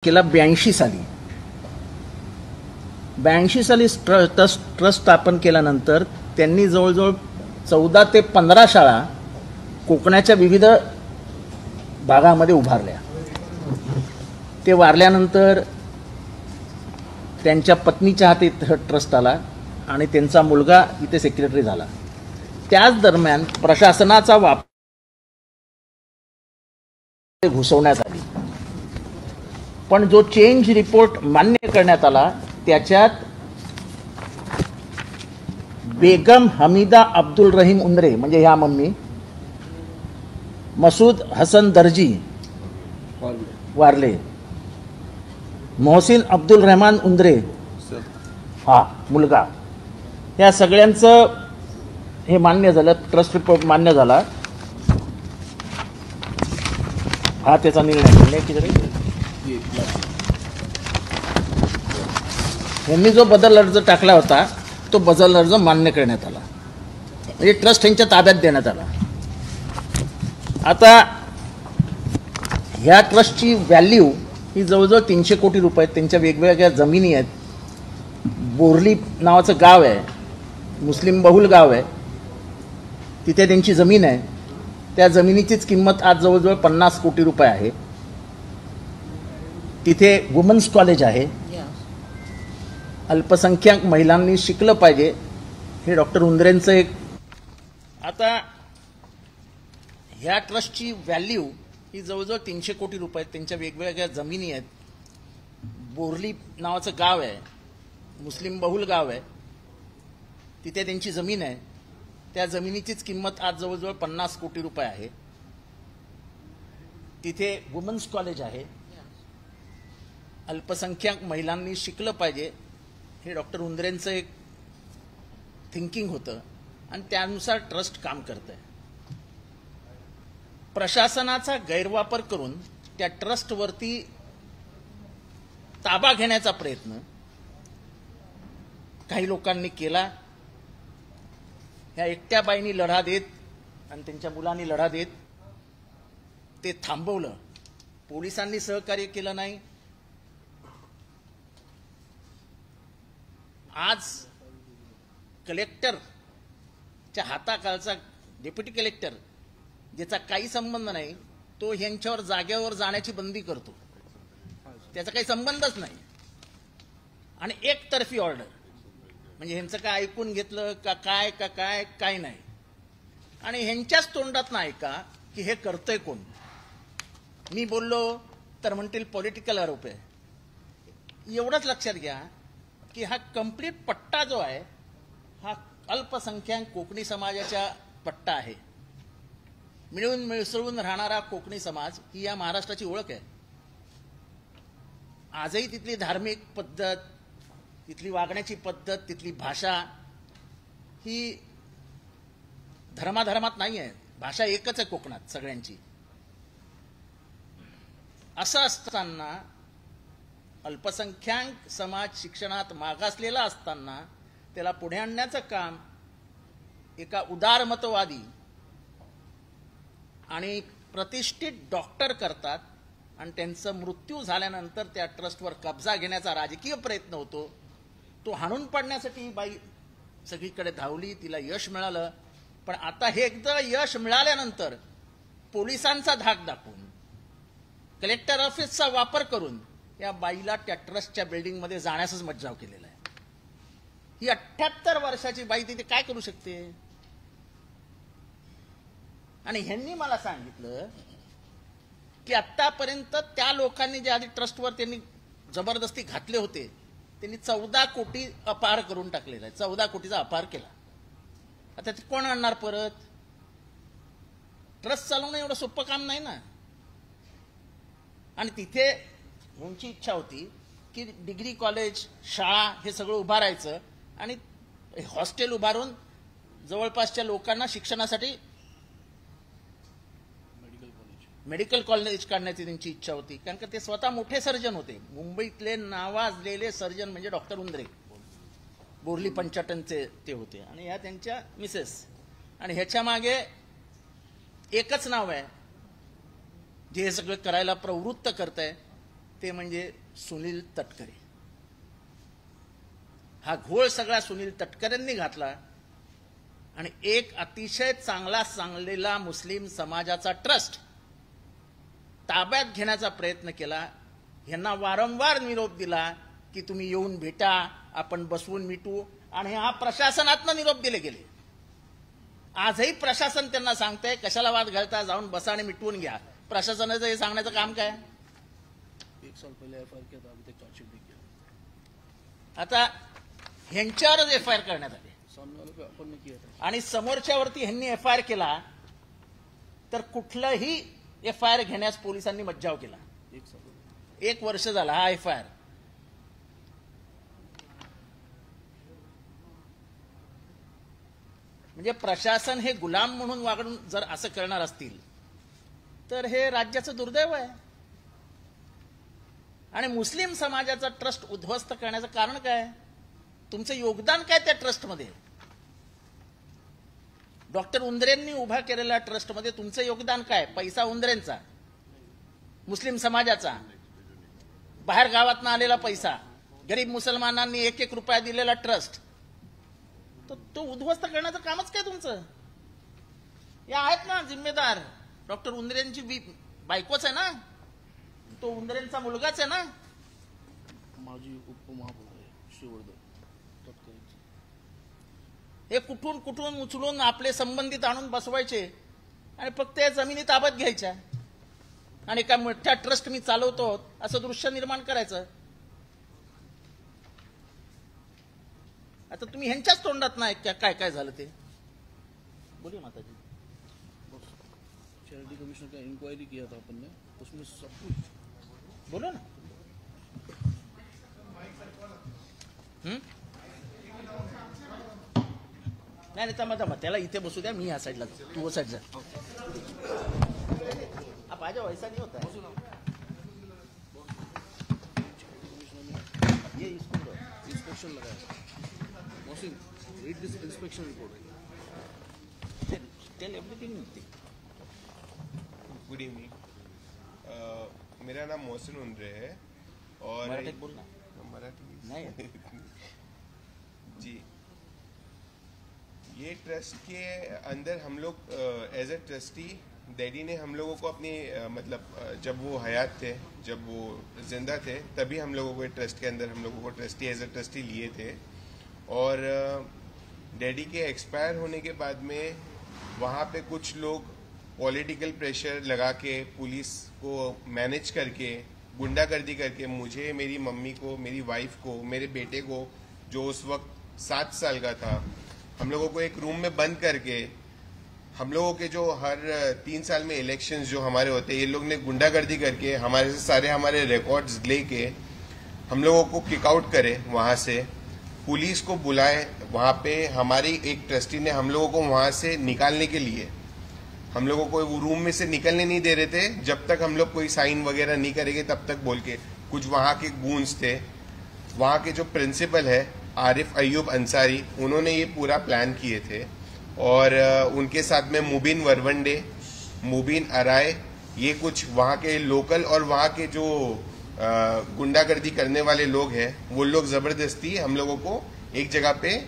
केला 82 साली 82 साली ट्रस्ट स्थापन केल्यानंतर त्यांनी जवळजवळ 14 ते 15 शाळा कोकणाच्या विविध भागामध्ये उभारल्या। ते वारल्यानंतर त्यांच्या पत्नीच्या हाती ट्रस्ट आला आणि त्यांचा मुलगा इथे सेक्रेटरी झाला। त्याच दरम्यान प्रशासनाचा वापर घुसवण्यात आली, पण जो चेंज रिपोर्ट मान्य करण्यात आला त्याच्यात बेगम हमीदा अब्दुल रहीम उंद्रे म्हणजे ह्या मम्मी, मसूद हसन दर्जी वारले, मोहसिन अब्दुल रहमान उंद्रे हा मुलगा, या सगळ्यांचं हे मान्य झालं, ट्रस्ट रिपोर्ट मान्य झाला। हा त्याचा निर्णय यांनी जो बदल अर्ज टाकला होता तो बदल अर्ज मान्य करण्यात आला, म्हणजे ट्रस्ट यांच्या ताब्यात देण्यात आला। आता ह्या ट्रस्टची व्हॅल्यू ही जवळजवळ 300 कोटी रुपये आहेत। त्यांच्या वेगवेगळ्या जमिनी आहेत। बोरली नावाचं गाव आहे, मुस्लिम बहुल गाव आहे, तिथे त्यांची जमीन आहे। त्या जमिनीचीच किंमत आज जवळजवळ 50 कोटी रुपये आहे। तिथे वुमन्स कॉलेज आहे, अल्पसंख्याक महिलांनी शिकलं पाहिजे, हे डॉक्टर उंद्रेंचं एक। आता ह्या ट्रस्टची व्हॅल्यू ही जवळजवळ 300 कोटी रुपये आहेत। त्यांच्या वेगवेगळ्या जमिनी आहेत। बोरली नावाचं गाव आहे, मुस्लिम बहुल गाव आहे, तिथे त्यांची जमीन आहे। त्या जमिनीचीच किंमत आज जवळजवळ 50 कोटी रुपये आहे। तिथे वुमन्स कॉलेज आहे, अल्पसंख्याक महिलांनी शिकलं पाहिजे, हे डॉक्टर उंद्रेंचं एक थिंकिंग होतं आणि त्यानुसार ट्रस्ट काम करतंय। प्रशासनाचा गैरवापर करून त्या ट्रस्टवरती ताबा घेण्याचा प्रयत्न काही लोकांनी केला। ह्या एकट्या बाईंनी लढा देत आणि त्यांच्या मुलांनी लढा देत ते थांबवलं। पोलिसांनी सहकार्य केलं नाही। आज कलेक्टरच्या हाताखालचा डेप्युटी कलेक्टर ज्याचा काही संबंध नाही तो ह्यांच्यावर जागेवर जाण्याची बंदी करतो, त्याचा काही संबंधच नाही, आणि एकतर्फी ऑर्डर, म्हणजे ह्यांचं काय ऐकून घेतलं का काय नाही, आणि ह्यांच्याच तोंडात नाही का की हे करतंय कोण। मी बोललो तर म्हणतील पॉलिटिकल आरोप आहे। एवढंच लक्षात घ्या की हा कंप्लीट पट्टा जो आहे हा अल्पसंख्याक कोकणी समाजाचा पट्टा आहे। मिळून मिसळून राहणारा कोकणी समाज ही या महाराष्ट्राची ओळख आहे। आजही तिथली धार्मिक पद्धत, तिथली वागण्याची पद्धत, तिथली भाषा ही धर्माधर्मात नाही आहे, भाषा एकच आहे कोकणात सगळ्यांची। असं असताना अल्पसंख्याक समाज शिक्षणात मागासलेला असताना त्याला पुढे आणण्याचं काम एका उदारमतवादी आणि प्रतिष्ठित डॉक्टर करतात, आणि त्यांचा मृत्यू झाल्यानंतर त्या ट्रस्टवर कब्जा घेण्याचा राजकीय प्रयत्न होतो। तो हाणून पाडण्यासाठी ही बाई सगळीकडे धावली, तिला यश मिळालं। पण आता हे एकदा यश मिळाल्यानंतर पोलिसांचा धाक दाखवून, कलेक्टर ऑफिसचा वापर करून या बाईला त्या ट्रस्टच्या बिल्डिंगमध्ये जाण्यासच मज्जाव केलेला आहे। ही 78 वर्षाची बाई तिथे काय करू शकते? आणि ह्यांनी मला सांगितलं की आतापर्यंत त्या लोकांनी जे आधी ट्रस्टवर त्यांनी जबरदस्ती घातले होते त्यांनी 14 कोटी अपार करून टाकलेला आहे। 14 कोटीचा अपार केला। आता ते कोण आणणार परत? ट्रस्ट चालवणं एवढं सोपं काम नाही ना। आणि तिथे ह्यांची इच्छा होती की डिग्री कॉलेज, शाळा हे सगळं उभारायचं आणि हॉस्टेल उभारून जवळपासच्या लोकांना शिक्षणासाठी मेडिकल कॉलेज काढण्याची त्यांची इच्छा होती, कारण का ते स्वतः मोठे सर्जन होते। मुंबईतले नावाजलेले सर्जन म्हणजे डॉक्टर उंद्रे, बोरली पंचाटनचे ते होते, आणि ह्या त्यांच्या मिसेस। आणि ह्याच्या मागे एकच नाव आहे जे हे सगळं करायला प्रवृत्त करतंय, ते म्हणजे सुनील तटकरे. हा घोळ सगळा सुनील तटकरेंनी घातला आणि एक अतिशय चांगलेला मुस्लिम समाजाचा ट्रस्ट ताब्यात घेण्याचा प्रयत्न केला. यांना वारंवार निरोप दिला की तुम्ही येऊन भेटा, आपण बसवून मिटू, आणि हा प्रशासनातनं निरोप दिले गेले. आजही प्रशासन त्यांना सांगतंय कशाला वाद घालता, जाऊन बसा आणि मिटवून घ्या. प्रशासनाचं हे सांगण्याचं काम काय? 1 साल पहले एफआईआर किया था, अभी तक चार्जशीट नहीं किया. आता ह्यांच्यावरच एफआयआर करण्यात आली सामने वाले पे अपन ने किया था. आणि समोरच्यावरती ह्यांनी एफआयआर केला तर कुठलाही एफआयआर घेण्यास पोलिसांनी मज्जाव केला. 1 साल 1 वर्ष झाला हा एफआयआर. म्हणजे प्रशासन हे गुलाम म्हणून वागून जर असं करणार असतील तर हे राज्याचं दुर्दैव आहे. आणि मुस्लिम समाजाचा ट्रस्ट उद्ध्वस्त करण्याचं कारण काय? तुमचं योगदान काय त्या ट्रस्टमध्ये? डॉक्टर उंद्रेंनी उभा केलेल्या ट्रस्टमध्ये तुमचं योगदान काय? पैसा उंद्रेंचा, मुस्लिम समाजाचा, बाहेर गावातनं आलेला पैसा, गरीब मुसलमानांनी 1-1 रुपया दिलेला ट्रस्ट, तर तो उद्ध्वस्त करण्याचं कामच काय तुमचं? या आहेत ना जिम्मेदार. डॉक्टर उंद्रेंची बायकोच आहे ना, तो उंद्रेंचा मुलगाच आहे ना. माजी उपमहापौर श्रीवर्धन तटकरे. हे कुठून कुठून उचलून आपले संबंधित आणून बसवायचे आणि फक्त या जमिनी ताब्यात घ्यायच्या आणि एका मोठ्या ट्रस्ट मी चालवतो असं दृश्य निर्माण करायचं. आता तुम्ही ह्यांच्याच तोंडात नाही काय काय झालं ते बोलिए माताजी. चैरिटी कमिश्नर का इंक्वायरी किया था अपन ने, उसमें सब कुछ बोलो ना. नाही नाही मग त्याला इथे बसू द्या, मी या साईडला, तू वो साईड जा. आप आ जाओ, ऐसा नहीं होता है. ये इसको इंस्पेक्शन लगाया. Mohsin, read this inspection report. Tell everything. Good evening. मेरा नाम मोहसिन उंद्रे है और मराठीत बोल ना. मराठी नहीं जी. ये ट्रस्ट के अंदर हम लोग एज ए ट्रस्टी, डैडी ने हम लोगों को अपनी मतलब जब वो हयात थे, जब वो जिंदा थे, तभी हम लोगों को ट्रस्ट के अंदर हम लोगों को ट्रस्टी एज ए ट्रस्टी लिए थे. और डैडी के एक्सपायर होने के बाद में वहाँ पे कुछ लोग पॉलिटिकल प्रेशर लगा के, पुलिस को मैनेज करके, गुंडागर्दी करके मुझे, मेरी मम्मी को, मेरी वाइफ को, मेरे बेटे को जो उस वक्त 7 साल का था, हम लोगों को एक रूम में बंद करके, हम लोगों के जो हर 3 साल में इलेक्शंस जो हमारे होते हैं, ये लोग ने गुंडागर्दी करके हमारे से सारे हमारे रिकॉर्ड्स लेके हम लोगों को किक आउट करे. वहाँ से पुलिस को बुलाए. वहाँ पे हमारी एक ट्रस्टी ने हम लोगों को वहाँ से निकालने के लिए, हम लोगों को वो रूम में से निकलने नहीं दे रहे थे जब तक हम लोग कोई साइन वगैरह नहीं करेंगे तब तक बोल के. कुछ वहाँ के गूंज थे. वहाँ के जो प्रिंसिपल है आरिफ अयूब अंसारी, उन्होंने ये पूरा प्लान किए थे. और उनके साथ में मुबीन वरवंडे, मुबीन अराय, ये कुछ वहाँ के लोकल और वहाँ के जो गुंडागर्दी करने वाले लोग हैं, वो लोग जबरदस्ती हम लोगों को एक जगह पे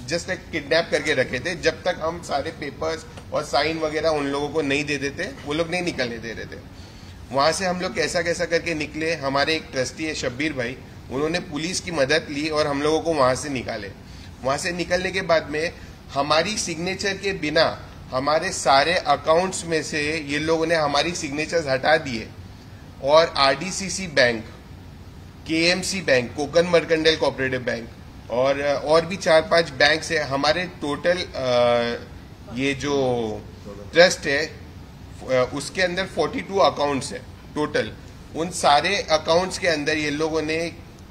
जस्ट एक किडनैप करके रखे थे. जब तक हम सारे पेपर्स और साइन वगैरह उन लोगों को नहीं दे देते, वो लोग नहीं निकलने दे रहे थे. वहां से हम लोग कैसा कैसा करके निकले. हमारे एक ट्रस्टी है शब्बीर भाई, उन्होंने पुलिस की मदद ली और हम लोगों को वहां से निकाले. वहां से निकलने के बाद में हमारी सिग्नेचर के बिना हमारे सारे अकाउंट्स में से ये लोगों ने हमारी सिग्नेचर्स हटा दिए. और RDCC bank, KMC bank, Konkan mercantile cooperative bank और भी 4-5 बैंक से हमारे टोटल ये जो ट्रस्ट है उसके अंदर 42 अकाउंट्स है टोटल. उन सारे अकाउंट्स के अंदर ये लोगों ने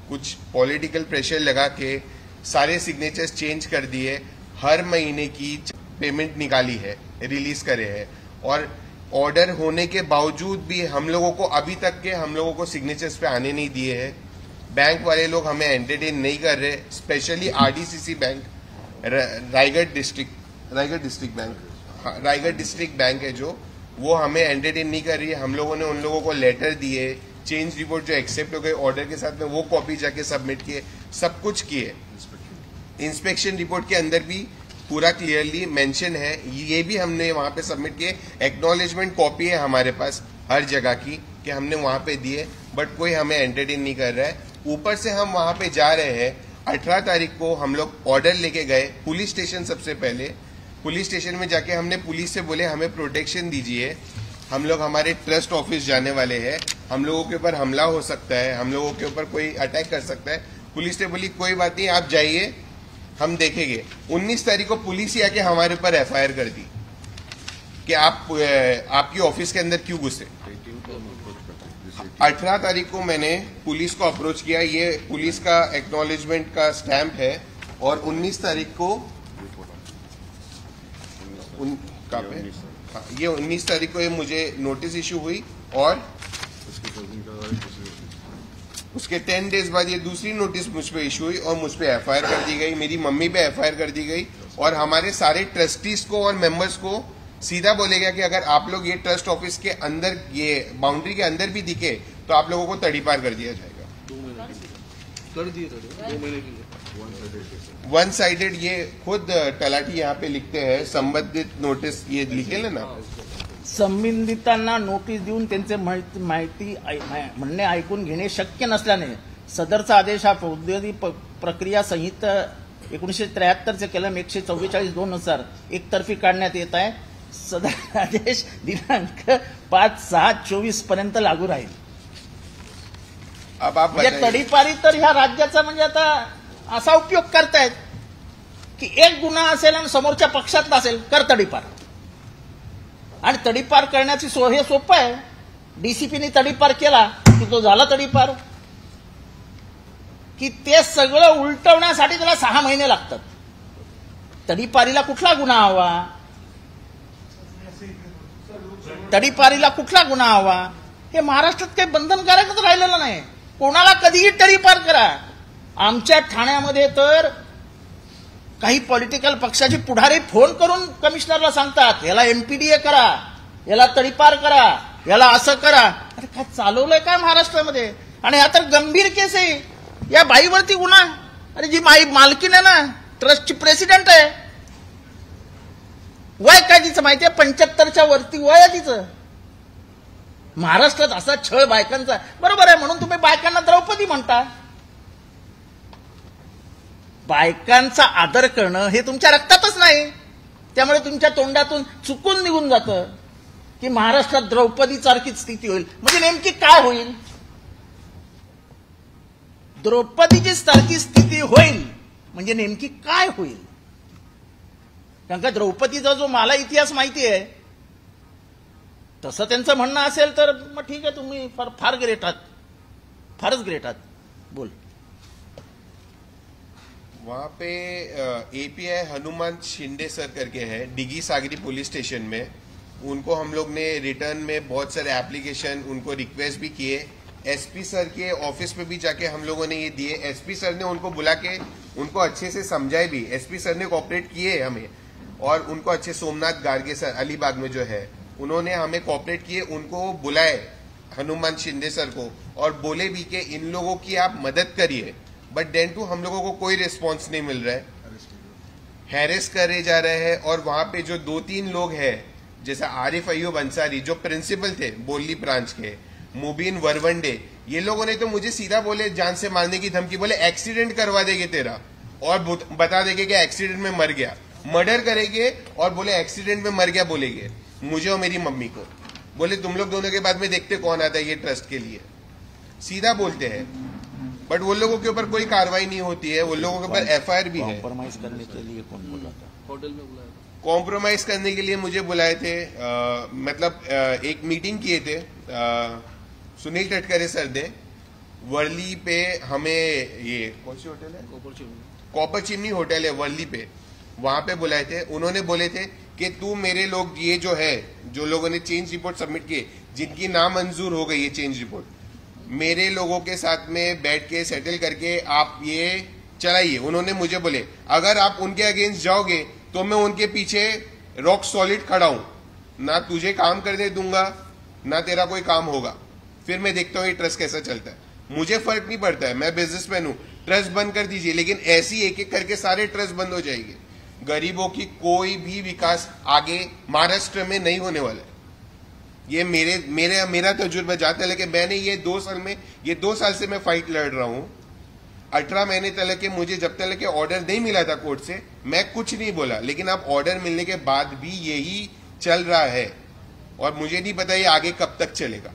कुछ पॉलिटिकल प्रेशर लगा के सारे सिग्नेचर्स चेंज कर दिए. हर महीने की पेमेंट निकाली है, रिलीज करे हैं. और ऑर्डर होने के बावजूद भी हम लोगों को अभी तक के हम लोगों को सिग्नेचर्स पे आने नहीं दिए हैं. बैंक वाले लोग हमें एंटरटेन नहीं कर रहे. Specially RDCC bank, Raigad district bank, Raigad district bank है जो, वो हमें एंटरटेन नहीं कर रही है. हम लोगों ने उन लोगों को लेटर दिए, चेंज रिपोर्ट जो एक्सेप्ट हो गए ऑर्डर के साथ में वो कॉपी जाके सबमिट किए, सब कुछ किए। इंस्पेक्शन रिपोर्ट के अंदर भी पूरा क्लियरली मेंशन है, ये भी हमने वहां पे सबमिट किए। एक्नॉलेजमेंट कॉपी है हमारे पास हर जगह की कि हमने वहां पे दिए, बट कोई हमें एंटरटेन नहीं कर रहा है। ऊपर से हम वहां पे जा रहे हैं, 18 तारीख को हम लोग ऑर्डर लेके गए पुलिस स्टेशन। सबसे पहले पुलिस स्टेशन में जाके हमने पुलिस से बोले हमें प्रोटेक्शन दीजिए, हम लोग हमारे ट्रस्ट ऑफिस जाने वाले हैं, हम लोगों के ऊपर हमला हो सकता है, हम लोगों के ऊपर कोई अटैक कर सकता है। पुलिस ने बोली कोई बात नहीं, आप जाइए, हम देखेंगे। 19 तारीख को पुलिस ही आके हमारे ऊपर एफआईआर कर दी कि आपकी ऑफिस के अंदर क्यों घुसे। 18 तारीख को मैंने पुलिस को अप्रोच किया, ये पुलिस का एक्नॉलेजमेंट का स्टैंप है, और 19 तारीख को ये 19 तारीख को ये मुझे नोटिस इशू हुई, और उसके 10 डेज बाद ये दूसरी नोटिस मुझ पे इशू हुई और मुझ पे एफआईआर कर दी गई, मेरी मम्मी पे एफआईआर कर दी गई, और हमारे सारे ट्रस्टीज को और मेंबर्स को सीधा बोले गया कि अगर आप लोग ये ट्रस्ट ऑफिस के अंदर, ये बाउंड्री के अंदर भी दिखे तो आप लोगों को तड़ीपार कर दिया जाएगा। 2 महीने के लिए कर दिए, 2 महीने के लिए वन साइडेड। ये खुद तलाठी यहाँ पे लिखते हैं संबंधित नोटीस, ये लिखेल ना, संबंधितांना नोटीस देऊन त्यांचे माहिती म्हणणे ऐकून घेणे शक्य नसल्याने सदरचा आदेश हा फौजदारी प्रक्रिया संहिता 1973 कलम 144(2) नुसार एकतर्फी काढण्यात येत आहे। सदर आदेश दिनांक 5/6/24 पर्यंत लागू राहील। अब आप म्हणजे तडीपारी तर ह्या राज्याचा म्हणजे आता असा उपयोग करतायत की एक गुन्हा असेल आणि समोरच्या पक्षातला असेल, कर तडीपार, आणि तडीपार करण्याची हे सोपं आहे। डीसीपीने तडीपार केला की तो झाला तडीपार, की ते सगळं उलटवण्यासाठी त्याला 6 महिने लागतात। तडीपारीला कुठला गुन्हा हवा, तडीपारीला कुठला गुन्हा हवा, हे महाराष्ट्रात काही बंधनकारकच राहिलेलं नाही। कोणाला कधीही तडीपार करा। आमच्या ठाण्यामध्ये तर काही पॉलिटिकल पक्षाचे पुढारी फोन करून कमिशनरला सांगतात याला एमपीडीए करा, याला तडीपार करा, याला असं करा। अरे काय चालवलंय काय महाराष्ट्रामध्ये? आणि आता गंभीर केस आहे, या बाईवरती गुन्हा। अरे जी मालकीण आहे ना, ट्रस्टची प्रेसिडेंट आहे, वय काय तिचं माहितीये? 75च्या वरती वय आहे तिचं। महाराष्ट्रात असा छळ बायकांचा, बरोबर आहे, म्हणून तुम्ही बायकांना द्रौपदी म्हणता। बायकांचा आदर करणं हे तुमच्या रक्तातच नाही, त्यामुळे तुमच्या तोंडातून चुकून निघून जातं की महाराष्ट्रात द्रौपदी सारखीच स्थिती होईल। म्हणजे नेमकी काय होईल? द्रौपदीची सारखी स्थिती होईल म्हणजे नेमकी काय होईल? कारण का द्रौपदीचा जो मला इतिहास माहिती आहे तसं त्यांचं म्हणणं असेल तर मग ठीक आहे, तुम्ही फार ग्रेट आहात, फारच ग्रेट आहात। बोल। वहाँ पे एपीआई हनुमान शिंदे सर करके है, डिगी सागरी पुलिस स्टेशन में। उनको हम लोग ने रिटर्न में बहुत सारे एप्लीकेशन, उनको रिक्वेस्ट भी किए। एसपी सर के ऑफिस में भी जाके हम लोगों ने ये दिए। एसपी सर ने उनको बुला के उनको अच्छे से समझाए भी। एसपी सर ने कोऑपरेट किए हमें, और उनको अच्छे, सोमनाथ गार्गे सर अलीबाग में जो है, उन्होंने हमें कोऑपरेट किए। उनको बुलाए हनुमान शिंदे सर को, और बोले भी कि इन लोगों की आप मदद करिए, बट देन टू हम लोगों को कोई रिस्पॉन्स नहीं मिल रहा है, हैरेस करे जा रहे हैं। और वहां पे जो 2-3 लोग हैं, जैसे आरिफ अयूब अंसारी जो प्रिंसिपल थे बोली ब्रांच के, मुबीन वरवंडे, ये लोगों ने तो मुझे सीधा बोले जान से मारने की धमकी, बोले एक्सीडेंट करवा देंगे तेरा, और बता देंगे कि एक्सीडेंट में मर गया, मर्डर करेंगे, और बोले एक्सीडेंट में मर गया बोलेंगे मुझे और मेरी मम्मी को। बोले तुम लोग दोनों के बाद में देखते कौन आता है ये ट्रस्ट के लिए, सीधा बोलते हैं। बट वो लोगों के ऊपर कोई कार्रवाई नहीं होती है, वो लोगों के ऊपर एफआईआर भी है। कॉम्प्रोमाइज करने के लिए कौन बोला था? होटल में बुलाया था। कॉम्प्रोमाइज करने के लिए मुझे बुलाए थे, मतलब एक मीटिंग किए थे सुनील तटकरे सर ने वर्ली पे। हमें ये कौन सी होटल है? कॉपर चिमनी होटल है वर्ली पे, वहां पे बुलाए थे। उन्होंने बोले थे कि तू मेरे लोग, ये जो है, जो लोगों ने चेंज रिपोर्ट सबमिट किए, जिनकी नामंजूर हो गई है चेंज रिपोर्ट, मेरे लोगों के साथ में बैठ के सेटल करके आप ये चलाइए। उन्होंने मुझे बोले अगर आप उनके अगेंस्ट जाओगे तो मैं उनके पीछे रॉक सॉलिड खड़ा हूं, ना तुझे काम करने दूंगा ना तेरा कोई काम होगा। फिर मैं देखता हूँ ये ट्रस्ट कैसा चलता है। मुझे फर्क नहीं पड़ता है, मैं बिजनेसमैन हूँ, ट्रस्ट बंद कर दीजिए, लेकिन ऐसी एक एक करके सारे ट्रस्ट बंद हो जाएंगे। गरीबों की कोई भी विकास आगे महाराष्ट्र में नहीं होने वाला है। ये मेरा तजुर्बा जाता है, लेकिन मैंने ये 2 साल से मैं फाइट लड़ रहा हूँ। 18 महीने तक के मुझे जब तक के ऑर्डर नहीं मिला था कोर्ट से, मैं कुछ नहीं बोला, लेकिन अब ऑर्डर मिलने के बाद भी यही चल रहा है और मुझे नहीं पता ये आगे कब तक चलेगा।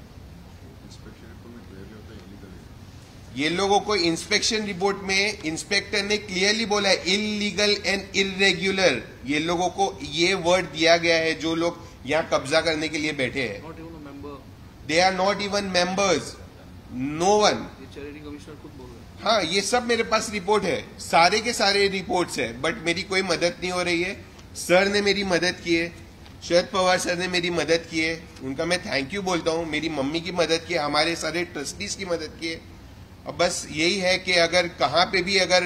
ये लोगों को इंस्पेक्शन रिपोर्ट में इंस्पेक्टर ने क्लियरली बोला है इलीगल एंड इरेग्युलर। ये लोगों को ये वर्ड दिया गया है जो लोग यहाँ कब्जा करने के लिए बैठे हैं। Not even a member. They are not even members, no one. ये चैरिटी कमिश्नर खुद बोल रहे हैं। हाँ, ये सब मेरे पास रिपोर्ट है, सारे के सारे रिपोर्ट्स है, बट मेरी कोई मदद नहीं हो रही है। सर ने मेरी मदद की है, शरद पवार सर ने मेरी मदद की है, उनका मैं थैंक यू बोलता हूँ। मेरी मम्मी की मदद की है, हमारे सारे ट्रस्टीज की मदद की है। अब बस यही है कि अगर कहाँ पे भी अगर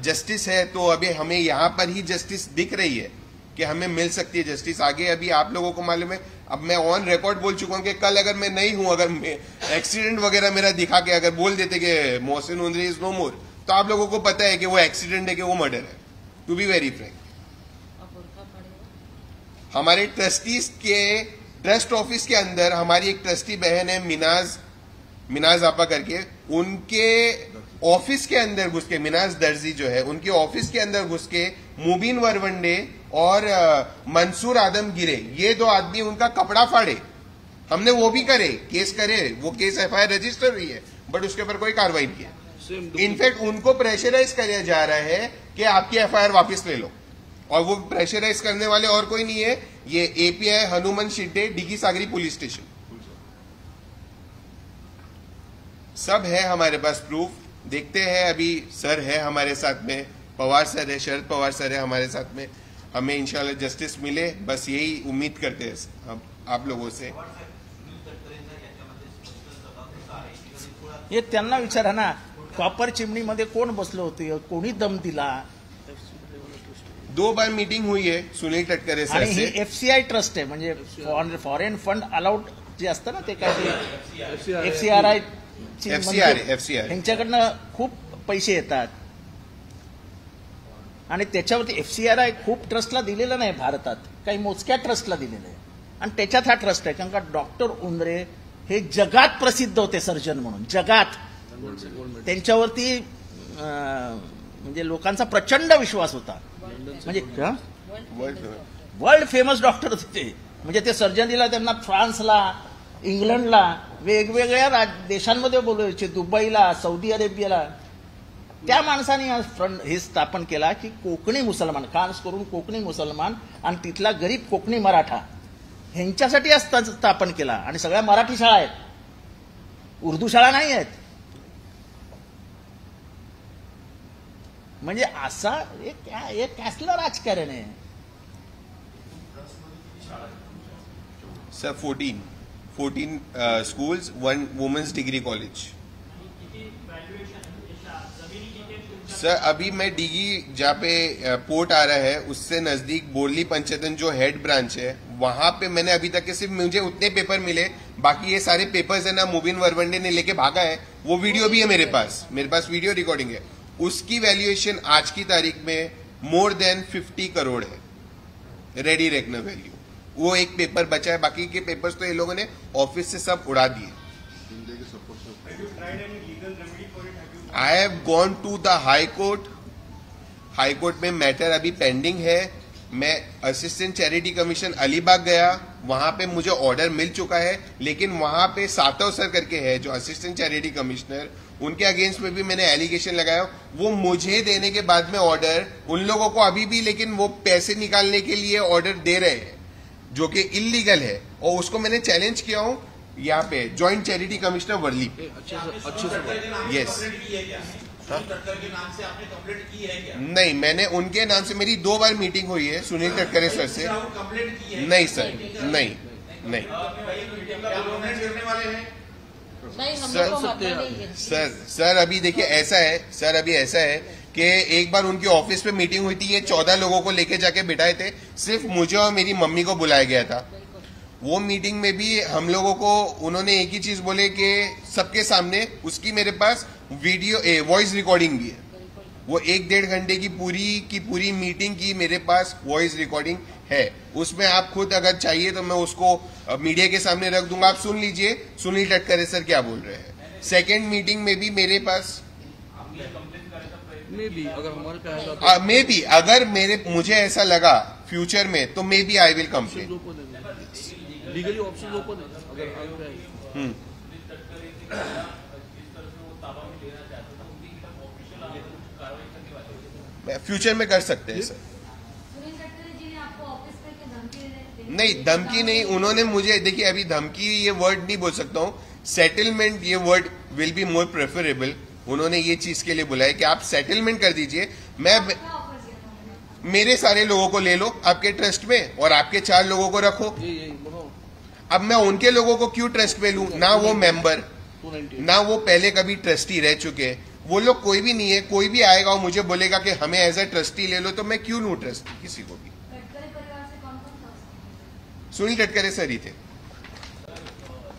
जस्टिस है तो अभी हमें यहाँ पर ही जस्टिस दिख रही है कि हमें मिल सकती है जस्टिस। आगे अभी आप लोगों को मालूम है, अब मैं ऑन रिकॉर्ड बोल चुका हूँ कि कल अगर मैं नहीं हूँ, अगर एक्सीडेंट वगैरह मेरा दिखा के अगर बोल देते कि मोहसिन उंद्री इज नो मोर, तो आप लोगों को पता है कि वो एक्सीडेंट है कि वो मर्डर है। टू बी वेरी फ्रैंक, हमारे ट्रस्टीज के ट्रस्ट ऑफिस के अंदर हमारी एक ट्रस्टी बहन है मिनाज आपा करके, उनके ऑफिस के अंदर घुस के, मिनाज दर्जी जो है, उनके ऑफिस के अंदर घुस के मुबीन वरवंडे और मंसूर आदम गिरे, ये 2 आदमी उनका कपड़ा फाड़े। हमने वो भी करे, केस करे, वो केस FIR रजिस्टर हुई है, बट उसके ऊपर कोई कार्रवाई नहीं है। इनफैक्ट उनको प्रेशराइज किया जा रहा है कि आपकी FIR वापस ले लो, और वो प्रेशराइज करने वाले और कोई नहीं है, ये API हनुमान शिड्डे, डिगी सागरी पुलिस स्टेशन। सब है हमारे पास प्रूफ। देखते हैं, अभी सर है हमारे साथ में, पवार सर है, शरद पवार सर है हमारे साथ में, हमें इंशाल्लाह जस्टिस मिले, बस यही उम्मीद करते हैं हम आप लोगों से। हे त्यांना विचारा ना, कॉपर चिमणीमध्ये कोण बसलं होतं, कोणी दम दिला? 2 बार मीटिंग हुई है सुनील तटकरे सर आणि से। ही FCI ट्रस्ट आहे, म्हणजे फॉरेन फंड अलाउड जे असतं ना, ते काय FCRI त्यांच्याकडनं खूप पैसे येतात आणि त्याच्यावरती FCRI खूप ट्रस्टला दिलेलं नाही भारतात, काही मोजक्या ट्रस्टला दिलेलं आहे, आणि त्याच्यात हा ट्रस्ट आहे. कारण का डॉक्टर उंद्रे हे जगात प्रसिद्ध होते सर्जन म्हणून, जगात त्यांच्यावरती म्हणजे लोकांचा प्रचंड विश्वास होता, म्हणजे वर्ल्ड फेमस डॉक्टर होते ते. म्हणजे ते सर्जन दिला त्यांना फ्रान्सला, इंग्लंडला, वेगवेगळ्या देशांमध्ये बोलवायचे, दुबईला, सौदी अरेबियाला. त्या माणसाने हे स्थापन केला की कोकणी मुसलमान, खास करून कोकणी मुसलमान आणि तिथला गरीब कोकणी मराठा ह्यांच्यासाठी स्थापन केला. आणि सगळ्या मराठी शाळा आहेत, उर्दू शाळा नाही आहेत. म्हणजे असा एक कसलं राजकारण आहे sir? 14 schools, 1 women's degree college. Sir अभी मैं डिगी जहाँ पे पोर्ट आ रहा है उससे नजदीक बोरली पंचतन जो हेड ब्रांच है, वहां पे मैंने अभी तक के सिर्फ मुझे उतने पेपर मिले, बाकी ये सारे पेपर्स है ना मुबीन वरवंडे ने लेके भागा है। वो वीडियो भी है मेरे पास वीडियो रिकॉर्डिंग है। उसकी वैल्यूएशन आज की तारीख में मोर देन 50 करोड़ है रेडी रेकनर वैल्यू। वो एक पेपर बचा है, बाकी के पेपर्स तो ये लोगों ने ऑफिस से सब उड़ा दिए। I have gone to the high court में मैटर अभी पेंडिंग है। मैं असिस्टेंट चैरिटी कमीशन अलीबाग गया, वहां पे मुझे ऑर्डर मिल चुका है, लेकिन वहां पे सातव सर करके है जो असिस्टेंट चैरिटी कमिश्नर, उनके अगेंस्ट में भी मैंने एलिगेशन लगाया। वो मुझे देने के बाद में ऑर्डर उन लोगों को अभी भी, लेकिन वो पैसे निकालने के लिए ऑर्डर दे रहे हैं जो कि इलीगल है, और उसको मैंने चैलेंज किया हूं यहाँ पे जॉइंट चैरिटी कमिश्नर वर्ली। अच्छे से यस, नहीं मैंने उनके नाम से, मेरी 2 बार मीटिंग हुई है सुनील तटकरे सर से। नहीं सर, नहीं सर अभी देखिए ऐसा है कि एक बार उनके ऑफिस पे मीटिंग हुई थी, ये 14 लोगों को लेके जाके बिठाए थे, सिर्फ मुझे और मेरी मम्मी को बुलाया गया था। वो मीटिंग में भी हम लोगों को उन्होंने एक ही चीज बोले कि सबके सामने उसकी मेरे पास वीडियो वॉइस रिकॉर्डिंग भी है। वो 1-1.5 घंटे की पूरी मीटिंग की मेरे पास वॉइस रिकॉर्डिंग है। उसमें आप खुद अगर चाहिए तो मैं उसको मीडिया के सामने रख दूंगा, आप सुन लीजिए सुनील तटकरे सर क्या बोल रहे हैं। सेकेंड मीटिंग में भी मेरे पास मे बी अगर हमारे पे आएगा मे बी अगर मुझे ऐसा लगा फ्यूचर में तो maybe I will complain. Legally option open है अगर आगे पे आएगा। फ्यूचर में कर सकते हैं सर। सुनील तटकरे जी ने आपको ऑफिस में क्या धमकी नहीं, धमकी नहीं, उन्होंने मुझे, देखिए अभी धमकी ये वर्ड नहीं बोल सकता हूँ, सेटलमेंट ये word will be more preferable. उन्होंने ये चीज के लिए बुलाया कि आप सेटलमेंट कर दीजिए, मैं मेरे सारे लोगों को ले लो आपके ट्रस्ट में और आपके 4 लोगों को रखो। अब मैं उनके लोगों को क्यों ट्रस्ट में लूं? ना वो मेंबर, ना वो पहले कभी ट्रस्टी रह चुके, वो लोग कोई भी नहीं है। कोई भी आएगा और मुझे बोलेगा कि हमें एज ए ट्रस्टी ले लो, तो मैं क्यों लूं ट्रस्टी किसी को भी। तटकरे परिवार से कौन कौन था? सुनील तटकरे सर ही थे।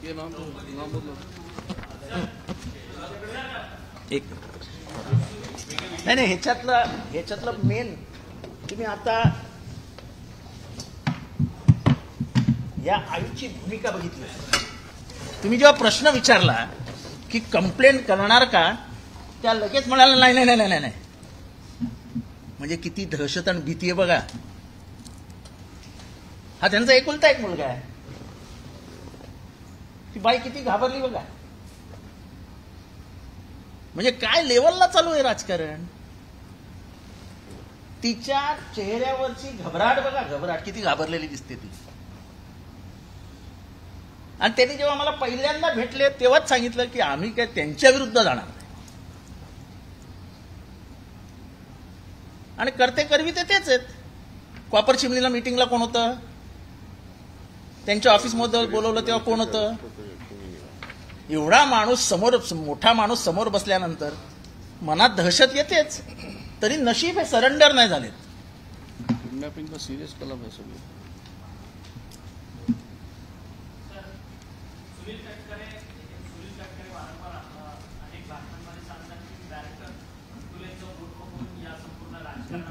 ये नाम बोलो। एक नाही ह्याच्यातलं मेन तुम्ही आता या आईची भूमिका बघितली। तुम्ही जेव्हा प्रश्न विचारला की कंप्लेंट करणार का, त्या लगेच म्हणाला नाही नाही नाही नाही नाही। म्हणजे किती दहशत आणि भीती आहे बघा। हा त्यांचा एकुलता एक मुलगा आहे, ती बाई किती घाबरली बघा। म्हणजे काय लेवलला चालू आहे राजकारण। तिच्या चेहऱ्यावरची घबराट बघा, घबराट किती घाबरलेली दिसते ती। आणि त्यांनी जेव्हा मला पहिल्यांदा भेटले तेव्हाच सांगितलं की आम्ही काय त्यांच्या विरुद्ध जाणार नाही, आणि करते करवी ते तेच आहेत। कॉपर चिमणीला मीटिंगला कोण होतं? त्यांच्या ऑफिसमध्ये बोलवलं तेव्हा कोण होतं? एवढा माणूस समोर, मोठा माणूस समोर बसल्यानंतर मनात दहशत येतेच, तरी नशीब हे सरेंडर नाही झालेत। किडनॅपिंग का सीरियस कलम है सभी।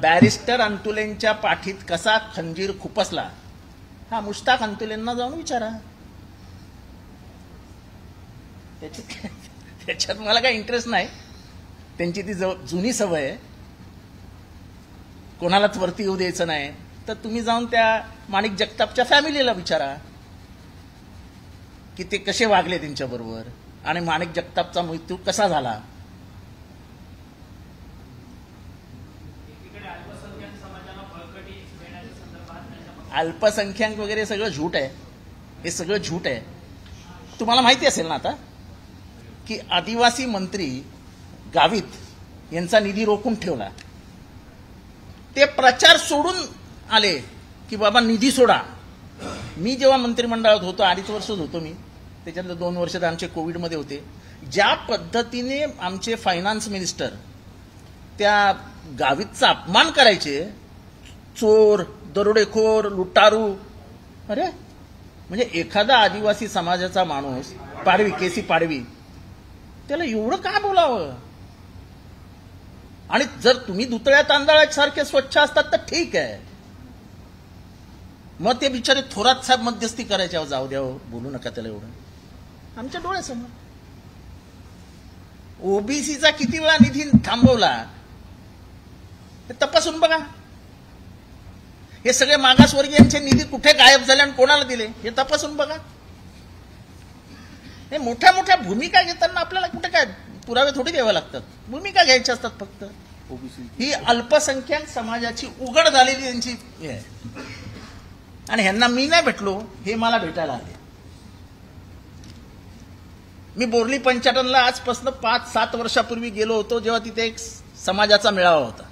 बॅरिस्टर अंतुलेंच्या पाठीत कसा खंजीर खुपसला हा मुश्ताक अंतुलेंना जाऊन विचारा। त्याच्यात मला काही इंटरेस्ट नाही, त्यांची ती जुनी सवय आहे, कोणालाच वरती येऊ द्यायचं नाही। तर तुम्ही जाऊन त्या माणिक जगतापच्या फॅमिलीला विचारा की ते कसे वागले त्यांच्याबरोबर आणि माणिक जगतापचा मृत्यू कसा झाला। अल्पसंख्याक वगैरे सगळं झूट आहे, हे सगळं झूट आहे। तुम्हाला माहिती असेल ना आता की आदिवासी मंत्री गावित यांचा निधी रोखून ठेवला, ते प्रचार सोडून आले की बाबा निधी सोडा। मी जेव्हा मंत्रिमंडळात होतो, 2.5 वर्षच होतो मी, त्याच्यातलं 2 वर्ष तर आमचे कोविडमध्ये होते। ज्या पद्धतीने आमचे फायनान्स मिनिस्टर त्या गावितचा अपमान करायचे, चोर, दरोडेखोर, लुटारू, अरे म्हणजे एखादा आदिवासी समाजाचा माणूस पाडवी, केसी पाडवी, त्याला एवढं का बोलावं? आणि जर तुम्ही दुतळ्या तांदळासारखे स्वच्छ असतात तर ठीक आहे, मग ते बिचारे थोरात साहेब मध्यस्थी करायचे, जाऊ द्या बोलू नका त्याला एवढं। आमच्या डोळ्यासमोर ओबीसीचा किती वेळा निधी थांबवला हे तपासून बघा। हे सगळे मागासवर्गीयांचे निधी कुठे गायब झाले आणि कोणाला दिले हे तपासून बघा। हे मोठ्या मोठ्या भूमिका घेताना आपल्याला कुठे काय पुरावे थोडी द्यावे लागतात, भूमिका घ्यायच्या असतात फक्त। ही अल्पसंख्याक समाजाची उघड झालेली त्यांची हे आहे, आणि ह्यांना मी नाही भेटलो, हे मला भेटायला आले। मी बोर्ली पंचायतनला आजपासून 5-7 वर्षापूर्वी गेलो होतो, जेव्हा तिथे एक समाजाचा मेळावा होता,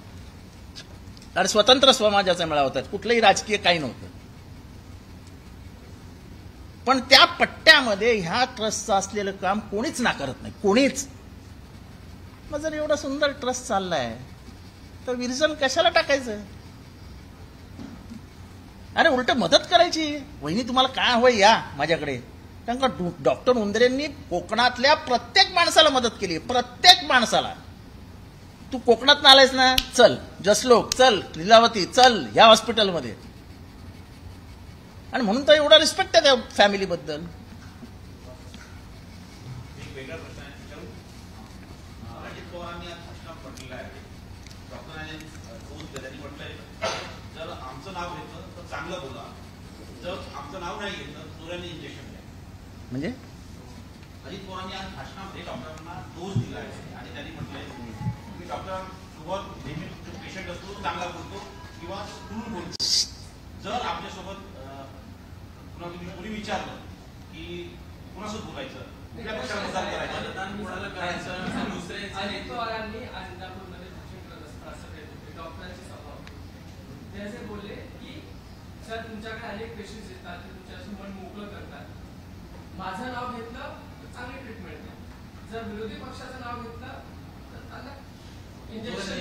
आणि स्वतंत्र समाजाचा मेळावा होता, कुठलंही राजकीय काही नव्हतं। पण त्या पट्ट्यामध्ये ह्या ट्रस्टचं असलेलं काम कोणीच नाकारत नाही, कोणीच। मग जर एवढा सुंदर ट्रस्ट चाललाय तर विर्जन कशाला टाकायचं? अरे उलट मदत करायची. वहिनी तुम्हाला काय हवंय या माझ्याकडे. कारण का डॉक्टर उंदरेंनी कोकणातल्या प्रत्येक माणसाला मदत केली. प्रत्येक माणसाला. तू कोकणात आलायस ना, चल जसलोक, चल लीलावती, चल या हॉस्पिटलमध्ये. आणि म्हणून तर एवढा रिस्पेक्ट आहे त्या फॅमिलीबद्दल. जर आमचं नाव घेतलं तर चांगलं बोला, जर आमचं नाव नाही घेतलं चोऱ्याने इंजेक्शन द्या. म्हणजे अजित पवारांनी आज भाषणामध्ये डॉक्टरांना डोस दिला आहे आणि त्यांनी म्हटलंय की डॉक्टरांसोबत नेहमी पेशंट असतो तो चांगला बोलतो किंवा सुरून बोलतो. जर आपल्यासोबत तुम्ही कोणी विचारलं की कुणासोबत बोलायचं, कुठल्या पक्षाला मतदान करायचं, अजित पवारांनी आज इंदापूरमध्ये भाषण करत असताना असं काही डॉक्टरांची सभा होती. ते असे बोलले की सर तुमच्याकडे अनेक पेशंट्स येतात, ते तुमच्याशी मन मोकळं करतात. माझं नाव घेतलं तर चांगली ट्रीटमेंट द्या, जर विरोधी पक्षाचं नाव घेतलं तर त्यांना इंजेक्शन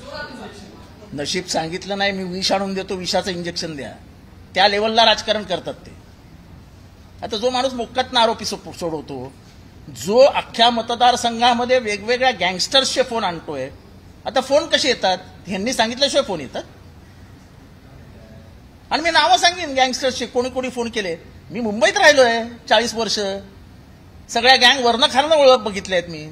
जोरात इंजेक्शन. नशीब सांगितलं नाही मी विष आणून देतो, विषाचं इंजेक्शन द्या. त्या लेवलला राजकारण करतात ते. आता जो माणूस मोक्कातनं आरोपी सोडवतो, जो अख्ख्या मतदारसंघामध्ये वेगवेगळ्या गँगस्टर्सचे फोन आणतोय. आता फोन कसे येतात ह्यांनी सांगितल्याशिवाय फोन येतात. आणि मी नावं सांगेन गँगस्टर्सचे कोणी कोणी फोन केले. मी मुंबईत राहिलोय 40 वर्ष. सगळ्या गँग वरनं खालनं ओळख बघितले आहेत मी.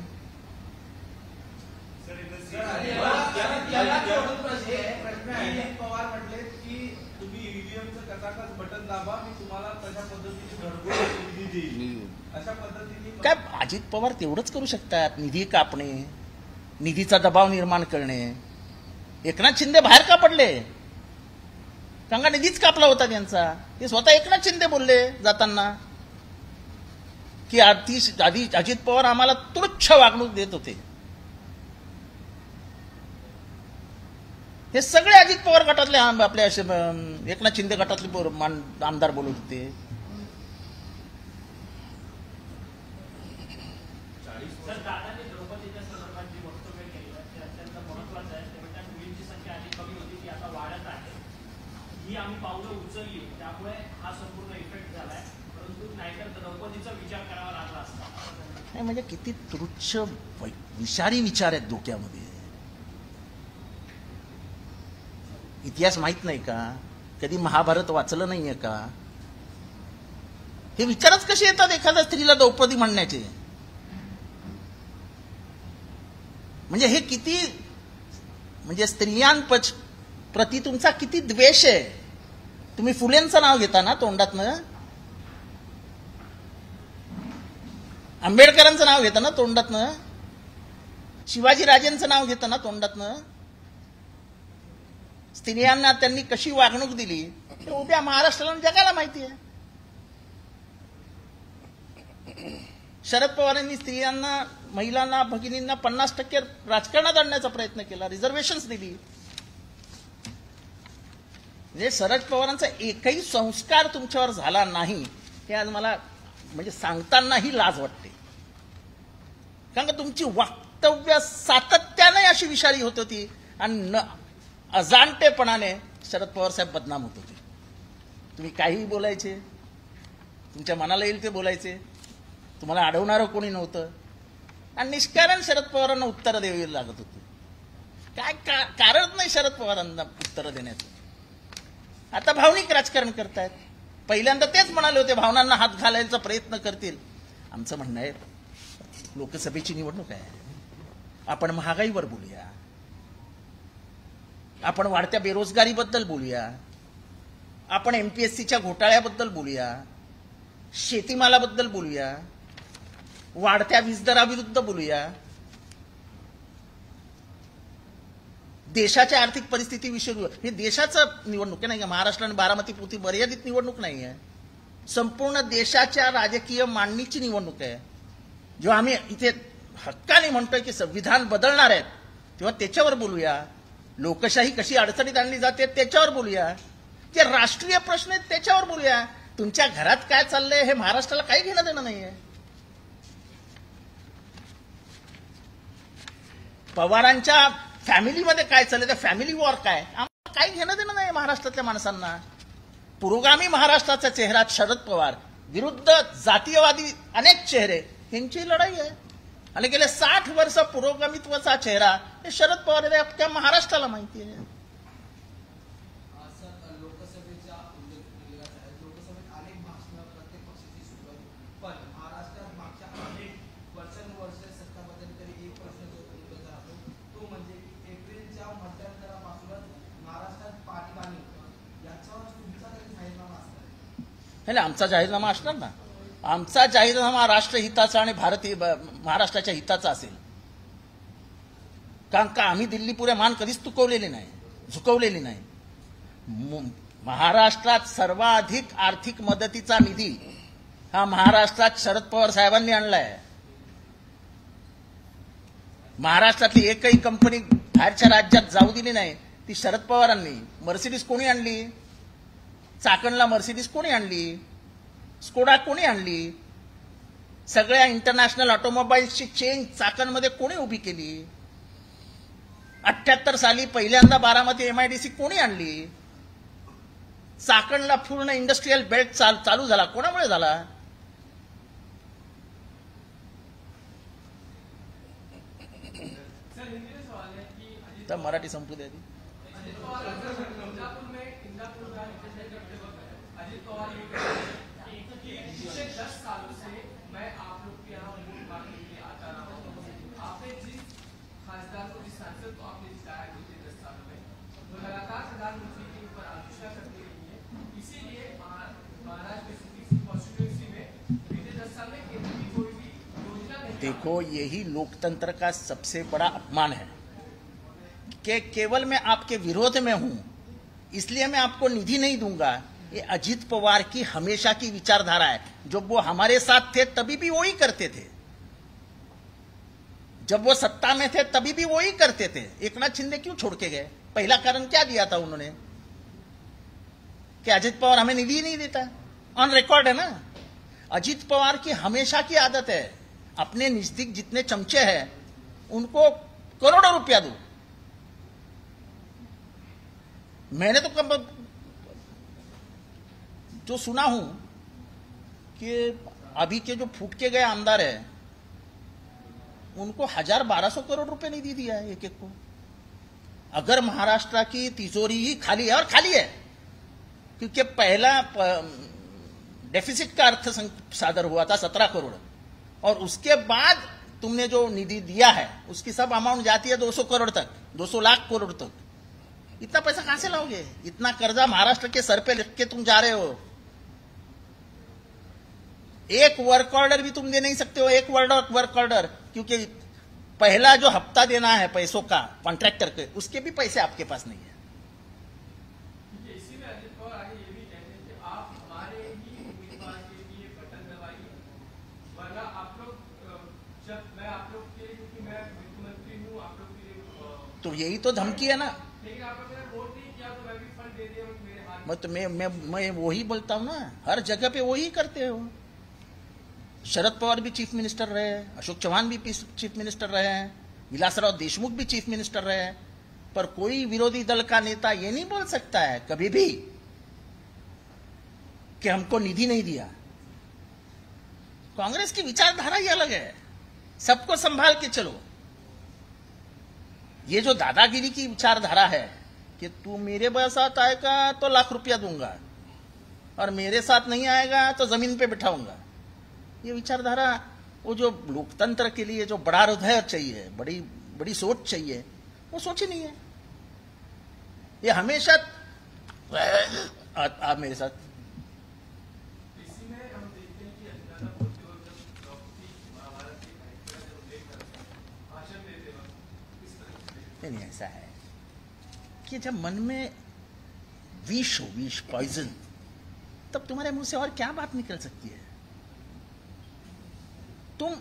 पवार म्हटले की तुम्ही ईव्हीएमचं कचाकच बटन दाबा, मी तुम्हाला तशा पद्धतीची घरपोच निधी देईल. अशा पद्धतीने काय अजित पवार तेवढंच करू शकतात. निधी कापणे, निधीचा दबाव निर्माण करणे. एकनाथ शिंदे बाहेर का पडले. कारण का निधीच कापला होता त्यांचा. ते स्वतः एकनाथ शिंदे बोलले जाताना की आधी अजित पवार आम्हाला तुच्छ वागणूक देत होते. हे सगळे अजित पवार गटातले आपले असे एकनाथ शिंदे गटातले आमदार बोलत होते. सर दादांनी द्रौपदीच्या संदर्भात जे वक्तव्य केलं ते अत्यंत महत्वाचं आहे. त्या मुलींची संख्या आधी कमी होती ती आता वाढत आहे. ही आम्ही पावलं उचलली त्यामुळे हा संपूर्ण इफेक्ट झालाय. परंतु नाहीतर द्रौपदीचा विचार करावा लागला असता. नाही म्हणजे किती तुच्छ विषारी विचार आहेत डोक्यामध्ये. इतिहास माहित नाही का. कधी महाभारत वाचलं नाहीये का. हे विचारच कसे येतात एखाद्या स्त्रीला द्रौपदी म्हणण्याचे. म्हणजे हे किती म्हणजे स्त्रियांप्रती तुमचा किती द्वेष आहे. तुम्ही फुलेंचं नाव घेता ना तोंडातनं, आंबेडकरांचं नाव घेता ना तोंडातनं, शिवाजीराजेंचं नाव घेता ना तोंडातनं. स्त्रियांना त्यांनी कशी वागणूक दिली हे उद्या महाराष्ट्राला जगाला माहिती आहे. शरद पवारांनी स्त्रियांना, महिलांना, भगिनींना 50% राजकारणात आणण्याचा प्रयत्न केला. रिझर्वेशन्स दिली. म्हणजे शरद पवारांचा एकही संस्कार तुमच्यावर झाला नाही हे आज मला म्हणजे सांगतानाही लाज वाटते. कारण का तुमची वक्तव्य सातत्याने अशी विषारी होत होती आणि अजाणतेपणाने शरद पवार साहेब बदनाम होत होते. तुम्ही काहीही बोलायचे, तुमच्या मनाला येईल ते बोलायचे, तुम्हाला अडवणारं कोणी नव्हतं आणि निष्कारण शरद पवारांना उत्तरं द्यावी लागत होती. काय कारण नाही शरद पवारांना उत्तरं देण्याचं. आता भावनिक राजकारण करतायत. पहिल्यांदा तेच म्हणाले होते भावनांना हात घालायचा प्रयत्न करतील. आमचं म्हणणं आहे लोकसभेची निवडणूक आहे, आपण महागाईवर बोलूया, आपण वाढत्या बेरोजगारीबद्दल बोलूया, आपण एमपीएससीच्या घोटाळ्याबद्दल बोलूया, शेतीमालाबद्दल बोलूया, वाढत्या वीज दराविरुद्ध बोलूया, देशाच्या आर्थिक परिस्थितीविषयी. हे देशाचं निवडणूक आहे नाही का. महाराष्ट्र आणि बारामतीपुरती मर्यादित निवडणूक नाही आहे. संपूर्ण देशाच्या राजकीय मांडणीची निवडणूक आहे. जेव्हा आम्ही इथे हक्काने म्हणतोय की संविधान बदलणार आहेत तेव्हा त्याच्यावर बोलूया. लोकशाही कशी अडचणीत आणली जाते त्याच्यावर बोलूया. जे राष्ट्रीय प्रश्न आहेत त्याच्यावर बोलूया. तुमच्या घरात काय चाललंय हे महाराष्ट्राला काही घेणं देणं नाहीये. पवारांच्या फॅमिलीमध्ये काय चाललंय, त्या फॅमिली वॉर काय, आम्हाला काय काही घेणं देणं नाही महाराष्ट्रातल्या माणसांना. पुरोगामी महाराष्ट्राचा चेहरा शरद पवार विरुद्ध जातीयवादी अनेक चेहरे, यांची लढाई आहे. आणि गेले 60 वर्ष पुरोगामित्वाचा चेहरा हे शरद पवार आहे, अख्ख्या महाराष्ट्राला माहिती आहे. सर, लोकसभेचा उल्लेख केलेलाच आहे. लोकसभेत अनेक भाषणं प्रत्येक पक्षाची सुरू आहेत. पण महाराष्ट्रात मागच्या अनेक वर्षानुवर्ष सत्ता बदल तरी एक प्रश्न जो उद्भवत राहतो तो म्हणजे की एप्रिलच्या मध्यंतरापासूनच महाराष्ट्रात पाणीपाणी याच्यावर तुमचा तरी जाहीरनामा असणार. नाही, आमचा जाहीरनामा असणार ना. आमचा जाहीरनामा राष्ट्रहिताचा आणि भारतीय महाराष्ट्राच्या हिताचा असेल. कारण का आम्ही दिल्ली पुढे मान कधीच झुकवलेली नाही. महाराष्ट्रात सर्वाधिक आर्थिक मदतीचा निधी हा महाराष्ट्रात शरद पवार साहेबांनी आणलाय. महाराष्ट्रातली एकही कंपनी बाहेरच्या राज्यात जाऊ दिली नाही, ती शरद पवारांनी. मर्सिडीज कोणी आणली? चाकणला मर्सिडीज कोणी आणली? स्कोडा कोणी आणली? सगळ्या इंटरनॅशनल ऑटोमोबाईल्सची चेन चाकणमध्ये कोणी उभी केली? 78 साली पहिल्यांदा बारामती MIDC कोणी आणली? चाकणला पूर्ण इंडस्ट्रीयल बेल्ट चालू झाला कोणामुळे झाला? सर, हिंदी में सवाल है कि अजित तर मराठी संपू द्या आधी. अजित पवार इंदापुर का इंटरनेट करते वक्त अजित पवार ये कह रहे हैं कि पिछले 10 सालों से मैं आप लोग के यहाँ वोट मांगने के लिए आता रहा हूँ. आपने जिस खासदार को, जिस सांसद को आपने जिताया पिछले 10 सालों में, वो लगातार प्रधानमंत्री के ऊपर आलोचना करते रही है. इसीलिए महाराष्ट्र में कॉन्स्टिट्यूंसी में पिछले 10 साल में केंद्र की कोई भी योजना नहीं. देखो, यही लोकतंत्र का सबसे बड़ा अपमान है कि केवल मैं आपके विरोध में हूं इसलिए मैं आपको निधि नहीं दूंगा. ये अजित पवार की हमेशा की विचारधारा है. जब वो हमारे साथ थे तभी भी वही करते थे, जब वो सत्ता में थे तभी भी वही करते थे. एकनाथ शिंदे क्यों छोड़ के गए? पहला कारण क्या दिया था उन्होंने कि अजित पवार हमें निधि नहीं देता. ऑन रिकॉर्ड है ना. अजित पवार की हमेशा की आदत है अपने नजदीक जितने चमचे हैं उनको करोड़ों रुपया दो. मैंने तो कब जो सुना हूं कि अभी के जो फूट के गए आमदार है उनको 1000-1200 करोड़ रुपए नहीं दिया है एक को. अगर महाराष्ट्र की तिजोरी ही खाली है, और खाली है क्योंकि पहला डेफिसिट का अर्थ सादर हुआ था 17 करोड़, और उसके बाद तुमने जो निधि दिया है उसकी सब अमाउंट जाती है 200 करोड़ तक, 200 लाख करोड़ तक. इतना पैसा कहां से लाओगे? इतना कर्जा महाराष्ट्र के सर पे लिख के तुम जा रहे हो. एक वर्क ऑर्डर भी तुम दे नहीं सकते हो, एक वर्क ऑर्डर, क्योंकि पहला जो हफ्ता देना है पैसों का कॉन्ट्रैक्टर के, उसके भी पैसे आपके पास नहीं है. इसी में अजित पवार आगे ये भी कहते हैं कि आप हमारे ही उम्मीदवार के लिए बटन दबाइए, वरना आप लोग जब मैं आप लोग के, क्योंकि मैं मुख्यमंत्री हूँ, आप लोग के लिए तो यही तो धमकी है ना. लेकिन आप लोगों ने वोट नहीं किया तो मैं भी फंड दे दिया मेरे हाथ. मैं तो मैं वही बोलता हूं ना, हर जगह पे वही करते हो. शरद पवार भी चीफ मिनिस्टर रहे, अशोक चौहान भी चीफ मिनिस्टर रहे हैं, विलासराव देशमुख भी चीफ मिनिस्टर रहे हैं, पर कोई विरोधी दल का नेता ये नहीं बोल सकता है कभी भी कि हमको निधि नहीं दिया. कांग्रेस की विचारधारा ही अलग है, सबको संभाल के चलो. ये जो दादागिरी की विचारधारा है कि तू मेरे साथ आएगा तो लाख रुपया दूंगा और मेरे साथ नहीं आएगा तो जमीन पे बिठाऊंगा, ये विचारधारा वो जो लोकतंत्र के लिए जो बड़ा हृदय चाहिए, बड़ी बड़ी सोच चाहिए, वो सोच ही नहीं है. ये हमेशा आप मेरे साथ इसी में हम देखते हैं कि अंदाजा बोलते वक्त जब द्रौपदी महाभारत के कार्यक्रम का उल्लेख करते हैं, भाषण देते वक्त किस तरह से नहीं, ऐसा है कि जब मन में विष हो, विष, पॉइजन, तब तुम्हारे मुंह से और क्या बात निकल सकती है. तुम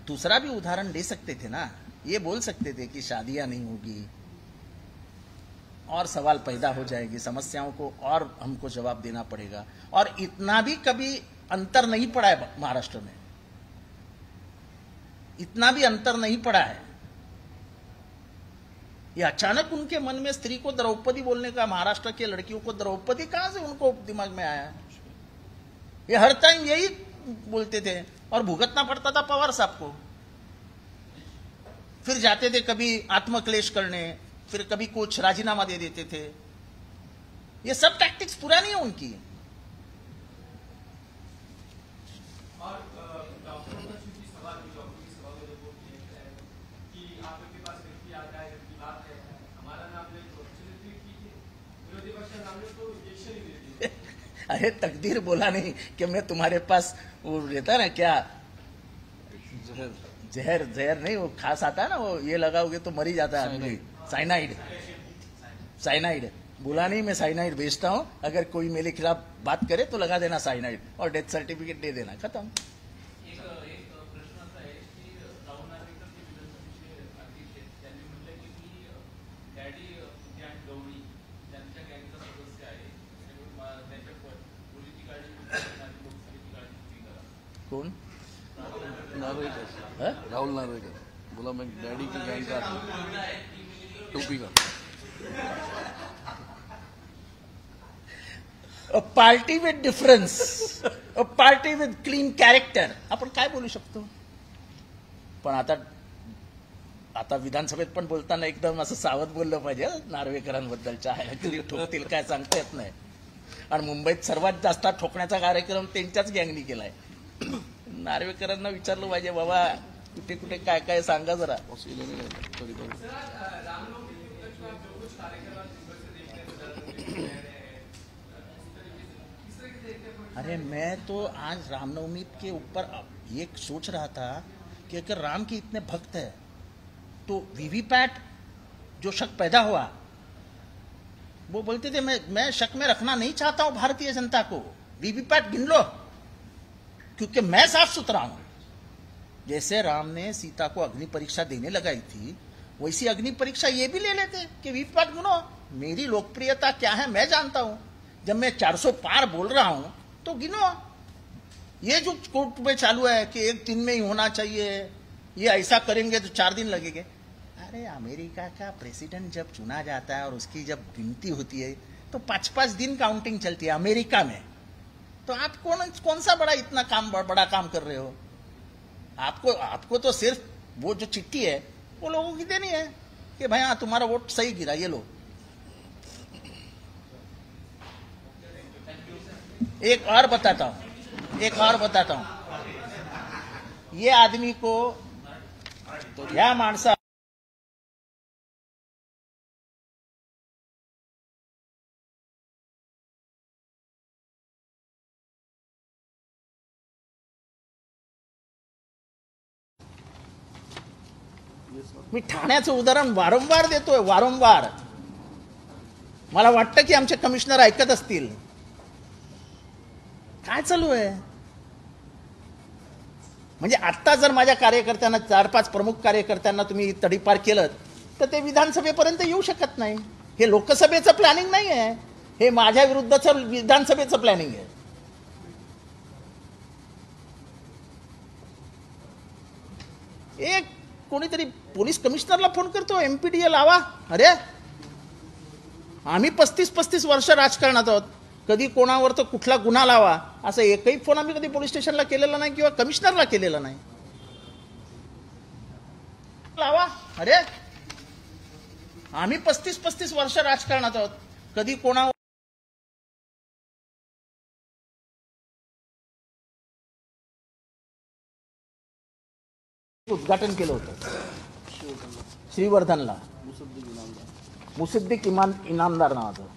दूसरा भी उदाहरण दे सकते थे ना, ये बोल सकते थे कि शादियां नहीं होगी और सवाल पैदा हो जाएगी, समस्याओं को और हमको जवाब देना पड़ेगा. और इतना भी कभी अंतर नहीं पड़ा है महाराष्ट्र में, इतना भी अंतर नहीं पड़ा है. ये अचानक उनके मन में स्त्री को द्रौपदी बोलने का, महाराष्ट्र के लड़कियों को द्रौपदी कहां से उनको दिमाग में आया? ये हर टाइम यही बोलते थे और भुगतना पड़ता था पवार साहब को। फिर जाते थे कभी आत्मक्लेश करने, फिर कभी कुछ राजीनामा दे देते थे। ये सब टैक्टिक्स पुरानी है उनकी। और डॉक्टरों का चूंकि सवाल भी डॉक्टर की सभा में वो कि आपके पास व्यक्ति आता है, व्यक्ति बात है, हमारा नाम ले तो ट्वीट कीजिए, विरोधी पक्ष का नाम ले तो रिएक्शन ही दीजिए। अरे तकदीर बोला नहीं कि मैं तुम्हारे पास वो रहता ना क्या जहर जहर नहीं, वो खास आता है ना, वो ये लगाओगे तो मर ही जाता है आदमी। साइनाइड बोला नहीं, मैं साइनाइड बेचता हूं, अगर कोई मेरे खिलाफ बात करे तो लगा देना साइनाइड और डेथ सर्टिफिकेट दे देना, खत्म। एक प्रश्न असा आहे की राहुल नार्वेकर जे विधानसभेचे अध्यक्ष आहेत त्यांनी म्हटलं की डॅडी गँग गवळी त्यांच्या गँगचा सदस्य आहे, त्याच्या पोलीसची काळजी लोकसभेची काळजी तुम्ही करा। कोण? नार्वेकर, राहुल नार्वेकर बोला मैं डैडी की गैंग का टोपी का। A party with difference, a party with clean character, आपण काय बोलू शकतो? पण आता विधानसभेत पण बोलताना एकदम असं सावध बोललं पाहिजे नार्वेकरांबद्दलच्या, कधी ठोकतील काय सांगता येत नाही। आणि मुंबईत सर्वात जास्त ठोकण्याचा कार्यक्रम त्यांच्याच गँगनी केलाय। नार्वेकरांना विचारलं पाहिजे, बाबा कुठे कुठे काय काय सांगा जरा। अरे मैं तो आज रामनवमी के ऊपर ये सोच रहा था कि अगर राम के इतने भक्त है तो वीवीपैट जो शक पैदा हुआ, वो बोलते थे मैं शक में रखना नहीं चाहता हूं भारतीय जनता को, वीवीपैट गिन लो क्योंकि मैं साफ सुथरा हूं। जैसे राम ने सीता को अग्नि परीक्षा देने लगाई थी, वैसी अग्नि परीक्षा ये भी ले लेते कि वीवीपैट गिनो, मेरी लोकप्रियता क्या है मैं जानता हूं, जब मैं 400 पार बोल रहा हूं तो गिनो। ये जो कोर्ट में चालू है कि 1 दिन में ही होना चाहिए, ये ऐसा करेंगे तो 4 दिन लगेंगे। अरे अमेरिका का प्रेसिडेंट जब चुना जाता है और उसकी जब गिनती होती है तो 5-5 दिन काउंटिंग चलती है अमेरिका में। तो आप कौन सा बड़ा काम कर रहे हो? आपको तो सिर्फ वो जो चिट्ठी है वो लोगों की देनी है कि भाई हाँ तुम्हारा वोट सही गिरा, ये लो। एक और बताता हूं, ये आदमी को या माणसा मी ठाण्याचं उदाहरण वारंवार देतोय, वारंवार। मला वाटतं की आमचे कमिशनर ऐकत असतील। काय चालू आहे? म्हणजे आता जर माझ्या कार्यकर्त्यांना 4-5 प्रमुख कार्यकर्त्यांना तुम्ही तडीपार केलं तर ते विधानसभेपर्यंत येऊ शकत नाही। हे लोकसभेचं प्लॅनिंग नाही आहे, हे माझ्या विरुद्धचं विधानसभेचं प्लॅनिंग आहे। एक कोणीतरी पोलीस कमिशनरला फोन करतो, एमपीडीए लावा। अरे आम्ही 35 वर्ष राजकारणात आहोत, कधी कोणावर तर कुठला गुन्हा लावा असं एकही फोन आम्ही कधी पोलीस स्टेशनला केलेला नाही किंवा कमिशनरला केलेला नाही। लावा। अरे आम्ही 35 वर्ष राजकारणात आहोत, कधी कोणावर उद्घाटन केलं होतं श्रीवर्धनला, मुसद्दीक इनामदार नावाचं।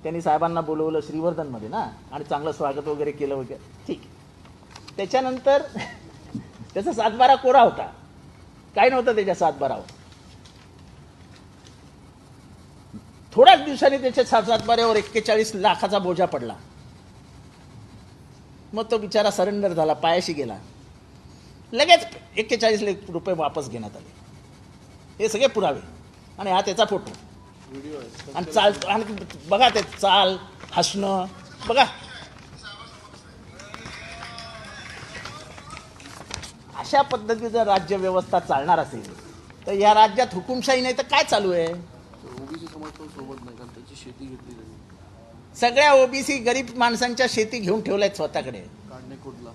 त्यांनी साहेबांना बोलवलं श्रीवर्धनमध्ये ना, आणि चांगलं स्वागत वगैरे केलं वगैरे, ठीक। त्याच्यानंतर त्याचा 7-12 कोरा होता, काही नव्हतं त्याच्या 7-12वर। थोड्याच दिवसांनी त्याच्या 7-12वर 41 लाखाचा बोजा पडला। मग तो बिचारा सरेंडर झाला, पायाशी गेला, लगेच 41 लाख रुपये वापस घेण्यात आले। हे सगळे पुरावे आणि हा त्याचा फोटो आणि चाल, आणि बघा ते चाल, हसणं बघा। अशा पद्धतीचं राज्य व्यवस्था चालणार असेल तर या राज्यात हुकुमशाही नाही तर काय चालू आहे? ओबीसी समाज पण सोबत नाही, कारण त्याची शेती घेतली त्यांनी. सगळ्या ओबीसी गरीब माणसांच्या शेती घेऊन ठेवल्यात स्वतःकडे. काढणे कुठला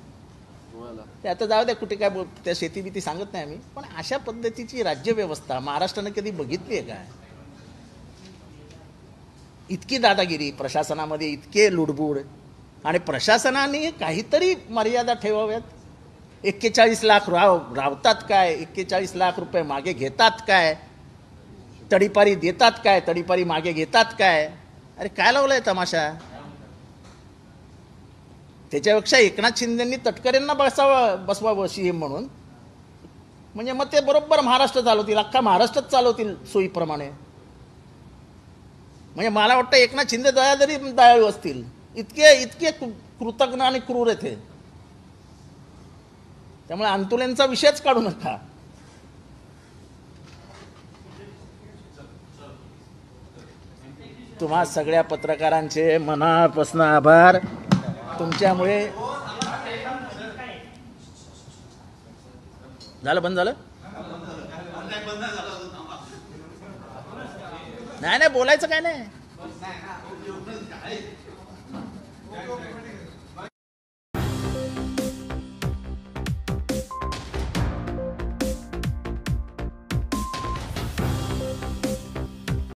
गोव्याला. ते आता जाऊ द्या, कुठे काय त्या शेती बिती सांगत नाही आम्ही, पण अशा पद्धतीची राज्यव्यवस्था महाराष्ट्रानं कधी बघितली आहे काय? इतकी दादागिरी प्रशासनामध्ये, इतके लुडबुड, आणि प्रशासनाने काहीतरी मर्यादा ठेवाव्यात. 41 लाख रावतात काय? 41 लाख रुपये मागे घेतात काय? तडीपारी देतात काय? तडीपारी मागे घेतात काय? अरे काय लावलाय तमाशा? त्याच्यापेक्षा एकनाथ शिंदेंनी तटकरेंना बसवावं सीएम म्हणून, म्हणजे मग ते बरोबर महाराष्ट्र चालवतील, अख्खा महाराष्ट्रच चालवतील सोयीप्रमाणे. म्हणजे मला वाटतं एकनाथ शिंदे दयाळू असतील, इतके कृतज्ञ आणि क्रूर आहेत हे. त्यामुळे अंतुलेंचा विषयच काढू नका. तुम्हा सगळ्या पत्रकारांचे मनापासून आभार. तुमच्यामुळे झालं, बंद झालं? नाही बोलायचं काय नाही.